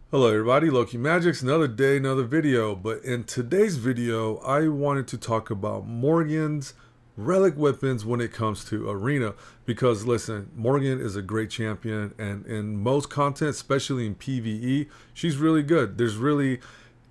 Hello everybody, Loki Magic's another day, another video, but in today's video I wanted to talk about Morgan's relic weapons when it comes to arena, because listen, Morgan is a great champion and in most content, especially in PvE, she's really good. There's really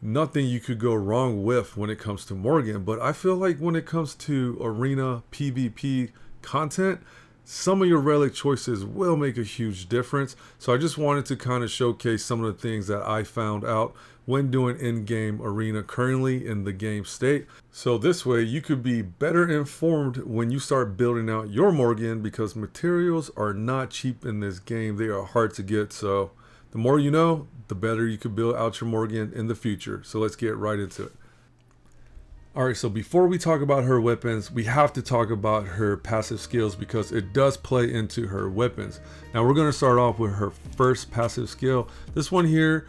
nothing you could go wrong with when it comes to Morgan, but I feel like when it comes to arena PvP content, some of your relic choices will make a huge difference. So I just wanted to kind of showcase some of the things that I found out when doing in-game arena currently in the game state. So this way you could be better informed when you start building out your Morgan, because materials are not cheap in this game. They are hard to get. So the more you know, the better you could build out your Morgan in the future. So let's get right into it. Alright, so before we talk about her weapons, we have to talk about her passive skills because it does play into her weapons. Now we're going to start off with her first passive skill. This one here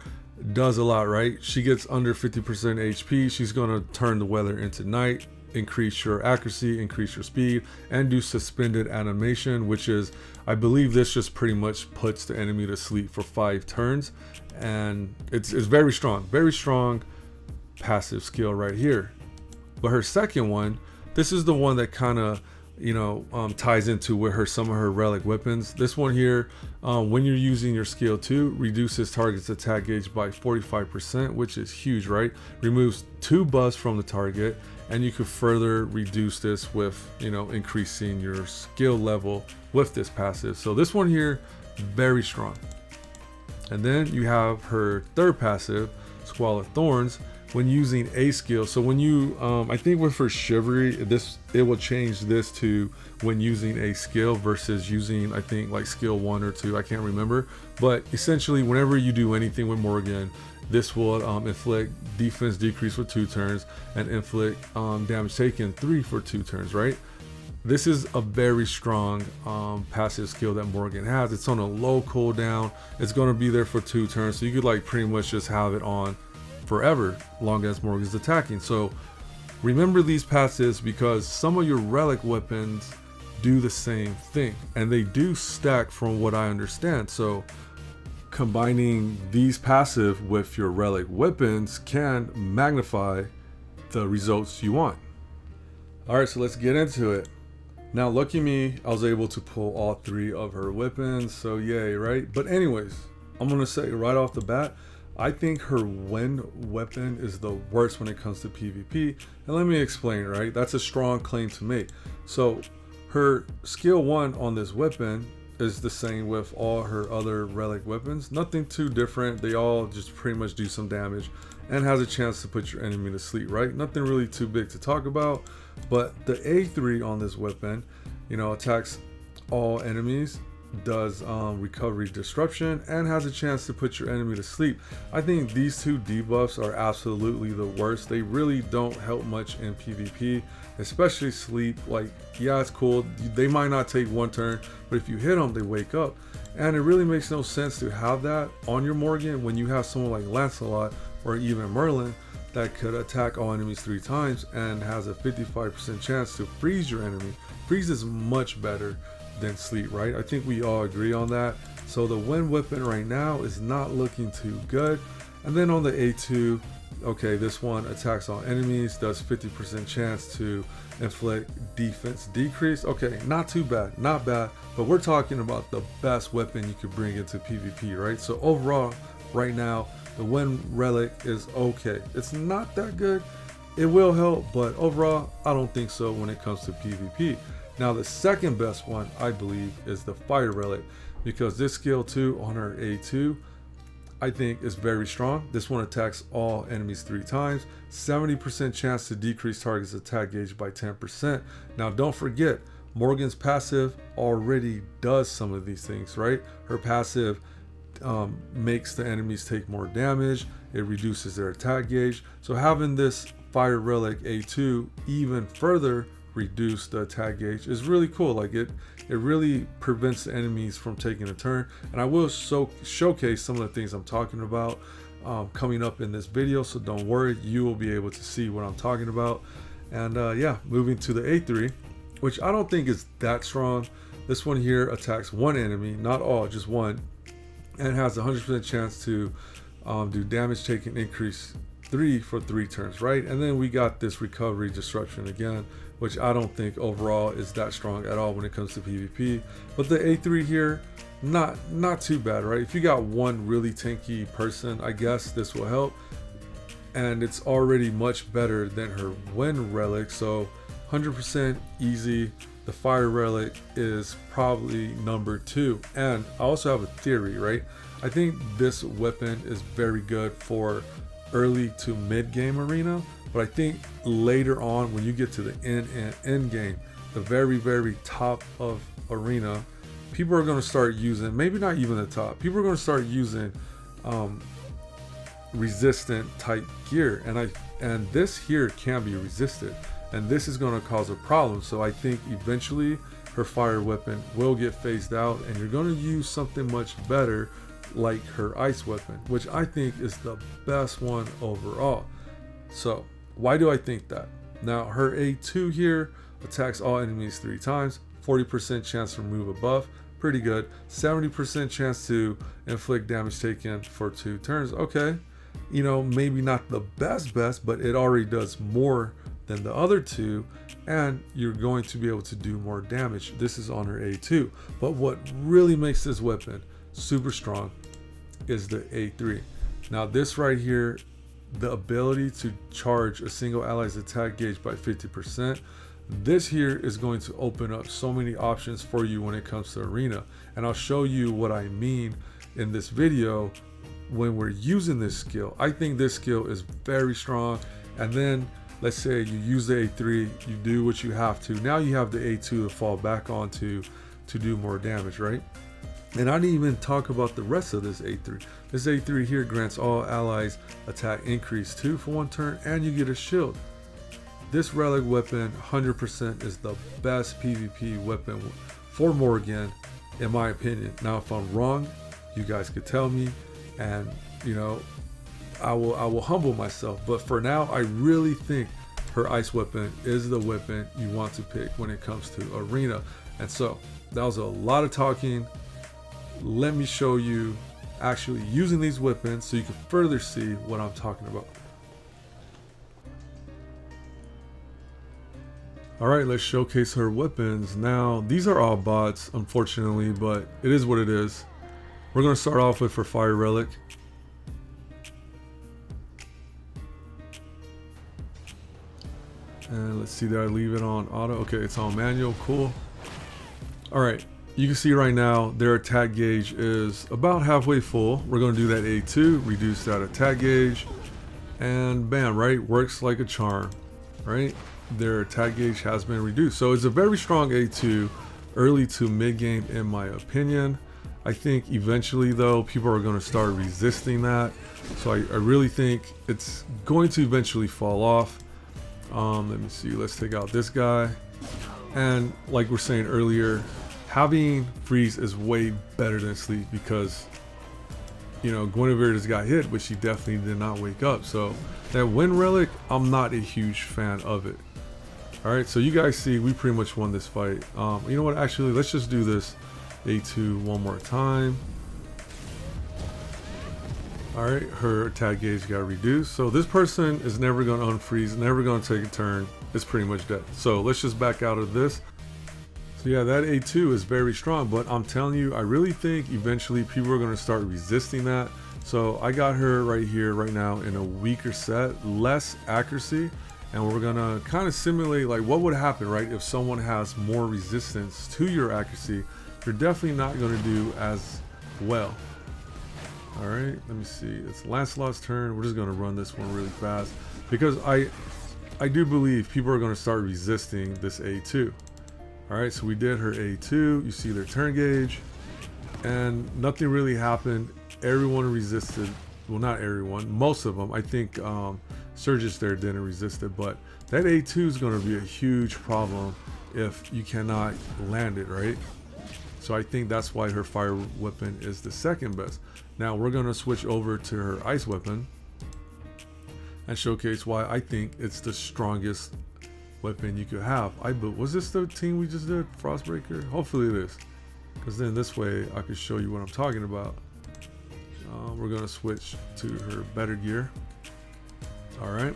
does a lot, right? She gets under 50% HP. She's going to turn the weather into night, increase your accuracy, increase your speed, and do suspended animation, which is, I believe this just pretty much puts the enemy to sleep for 5 turns. And it's very strong passive skill right here. But her second one, this is the one that kind of, ties into with some of her relic weapons. This one here, when you're using your skill 2, reduces target's attack gauge by 45%, which is huge, right? Removes 2 buffs from the target, and you could further reduce this with, increasing your skill level with this passive. So this one here, very strong. And then you have her third passive, Squall of Thorns, when using a skill. So when you I think with her chivalry, it will change this to when using a skill versus using, I think, like skill 1 or 2, I can't remember, but essentially whenever you do anything with Morgan, this will inflict defense decrease for 2 turns and inflict damage taken 3 for 2 turns, right? This is a very strong passive skill that Morgan has. It's on a low cooldown. It's going to be there for 2 turns, so you could like pretty much just have it on forever long as Morgan's attacking. So remember these passives, because some of your relic weapons do the same thing and they do stack from what I understand. So combining these passive with your relic weapons can magnify the results you want. All right, so let's get into it. Now lucky me, I was able to pull all 3 of her weapons, so yay, right? But anyways, I'm gonna say right off the bat, I think her wind weapon is the worst when it comes to PvP, and let me explain, right? That's a strong claim to make. So her skill 1 on this weapon is the same with all her other relic weapons. Nothing too different. They all just pretty much do some damage and has a chance to put your enemy to sleep, right? Nothing really too big to talk about. But the A3 on this weapon, attacks all enemies, does recovery disruption, and has a chance to put your enemy to sleep. I think these 2 debuffs are absolutely the worst. They really don't help much in PvP, especially sleep. Like, yeah, it's cool, they might not take 1 turn, but if you hit them, they wake up, and it really makes no sense to have that on your Morgan when you have someone like Lancelot or even Merlin that could attack all enemies 3 times and has a 55% chance to freeze your enemy. Freeze is much better than sleep, right? I think we all agree on that. So the wind weapon right now is not looking too good. And then on the A2, okay, this one attacks all enemies, does 50% chance to inflict defense decrease. Okay, not too bad, not bad, but we're talking about the best weapon you could bring into PvP, right? So overall, right now, the wind relic is okay. It's not that good. It will help, but overall, I don't think so when it comes to PvP. Now the second best one, I believe, is the fire relic, because this skill 2 on her A2, I think, is very strong. This one attacks all enemies 3 times, 70% chance to decrease target's attack gauge by 10%. Now don't forget, Morgan's passive already does some of these things, right? Her passive makes the enemies take more damage. It reduces their attack gauge. So having this fire relic A2 even further reduce the attack gauge is really cool. Like it really prevents the enemies from taking a turn, and I will showcase some of the things I'm talking about coming up in this video, so don't worry, you will be able to see what I'm talking about. And yeah, moving to the A3, which I don't think is that strong. This one here attacks 1 enemy, not all, just 1, and has a 100% chance to Do damage taken increase 3 for 3 turns, right? And then we got this recovery disruption again, which I don't think overall is that strong at all when it comes to PvP. But the A3 here, not too bad, right? If you got one really tanky person, I guess this will help. And it's already much better than her Wind Relic, so 100% easy. The Fire Relic is probably number 2. And I also have a theory, right? I think this weapon is very good for early to mid game arena, but I think later on when you get to the end game, the very top of arena, people are going to start using, maybe not even the top, people are going to start using resistant type gear, and this here can be resisted, and this is going to cause a problem. So I think eventually her fire weapon will get phased out, and you're going to use something much better like her ice weapon, which I think is the best one overall. So why do I think that? Now her A2 here attacks all enemies 3 times, 40% chance to remove a buff, pretty good. 70% chance to inflict damage taken for 2 turns. Okay, you know, maybe not the best, but it already does more than the other 2, and you're going to be able to do more damage. This is on her A2. But what really makes this weapon super strong is the A3. Now this right here, the ability to charge a single ally's attack gauge by 50%, this here is going to open up so many options for you when it comes to arena, and I'll show you what I mean in this video when we're using this skill. I think this skill is very strong. And then let's say you use the A3, you do what you have to, now you have the A2 to fall back onto to do more damage, right? And I didn't even talk about the rest of this A3. This A3 here grants all allies attack increase 2 for 1 turn, and you get a shield. This relic weapon 100% is the best PvP weapon for Morgan, in my opinion. Now if I'm wrong, you guys could tell me, and you know, I will humble myself. But for now, I really think her ice weapon is the weapon you want to pick when it comes to arena. And so that was a lot of talking. Let me show you actually using these weapons so you can further see what I'm talking about. Alright, let's showcase her weapons. Now, these are all bots, unfortunately, but it is what it is. We're going to start off with her Fire Relic. And let's see, did I leave it on auto? Okay, it's on manual, cool. Alright, you can see right now their attack gauge is about halfway full. We're going to do that A2, reduce that attack gauge, and bam, right? Works like a charm, right? Their attack gauge has been reduced. So it's a very strong A2 early to mid game in my opinion. I think eventually though people are going to start resisting that, so I really think it's going to eventually fall off. Let me see, let's take out this guy, and like we're saying earlier, having freeze is way better than sleep, because you know Guinevere just got hit, but she definitely did not wake up. So that Wind Relic, I'm not a huge fan of it. Alright, so you guys see we pretty much won this fight. You know what, actually let's just do this A2 one more time. Alright, her attack gauge got reduced. So this person is never going to unfreeze, never going to take a turn. It's pretty much dead. So let's just back out of this. So yeah, that A2 is very strong, but I'm telling you, I really think eventually people are going to start resisting that. So I got her right here, right now, in a weaker set, less accuracy. And we're gonna kind of simulate like what would happen, right? If someone has more resistance to your accuracy, you're definitely not gonna do as well. All right, let me see. It's Lancelot's turn. We're just gonna run this one really fast because I do believe people are gonna start resisting this A2. All right, so we did her A2. You see their turn gauge, and nothing really happened. Everyone resisted. Well, not everyone. Most of them. I think Surges there didn't resist it, but that A2 is going to be a huge problem if you cannot land it, right? So I think that's why her fire weapon is the second best. Now we're going to switch over to her ice weapon and showcase why I think it's the strongest weapon you could have. Was this the team we just did, Frostbreaker? Hopefully it is, because then this way I could show you what I'm talking about. We're gonna switch to her better gear. All right.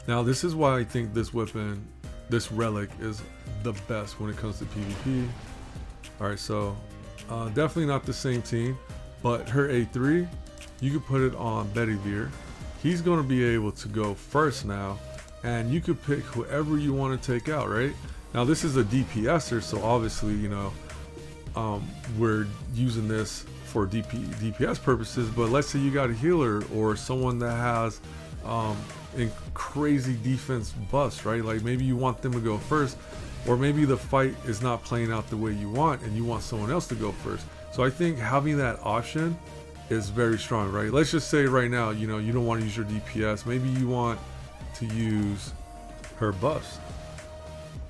Now this is why I think this weapon, this relic, is the best when it comes to PvP. All right, so definitely not the same team, but her A3, you could put it on Bedivere. He's going to be able to go first now, and you could pick whoever you want to take out, right? Now this is a DPSer, so obviously, you know, we're using this for DPS purposes, but let's say you got a healer or someone that has in crazy defense buffs, right? Like maybe you want them to go first, or maybe the fight is not playing out the way you want and you want someone else to go first. So I think having that option is very strong, right? Let's just say right now, you know, you don't want to use your DPS. Maybe you want to use her buffs,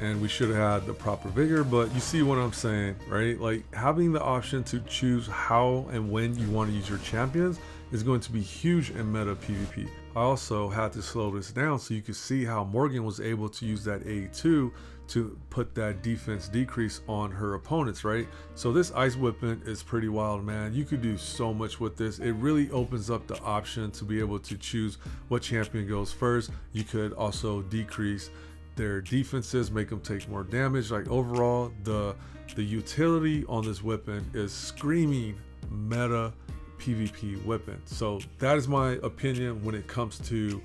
and we should have had the proper vigor, but you see what I'm saying, right? Like having the option to choose how and when you want to use your champions is going to be huge in meta PvP. I also had to slow this down so you could see how Morgan was able to use that A2 to put that defense decrease on her opponents, right? So this ice weapon is pretty wild, man. You could do so much with this. It really opens up the option to be able to choose what champion goes first. You could also decrease their defenses, make them take more damage. Like overall, the utility on this weapon is screaming meta PvP weapon. So that is my opinion when it comes to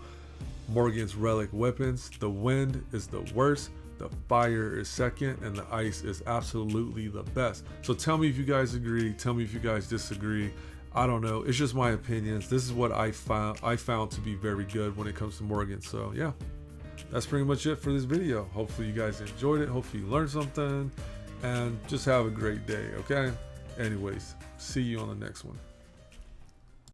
Morgan's relic weapons. The wind is the worst, the fire is second, and the ice is absolutely the best. So tell me if you guys agree, tell me if you guys disagree. I don't know, it's just my opinions. This is what I found to be very good when it comes to Morgan. So yeah, that's pretty much it for this video. Hopefully you guys enjoyed it, hopefully you learned something, and just have a great day, okay? Anyways, see you on the next one.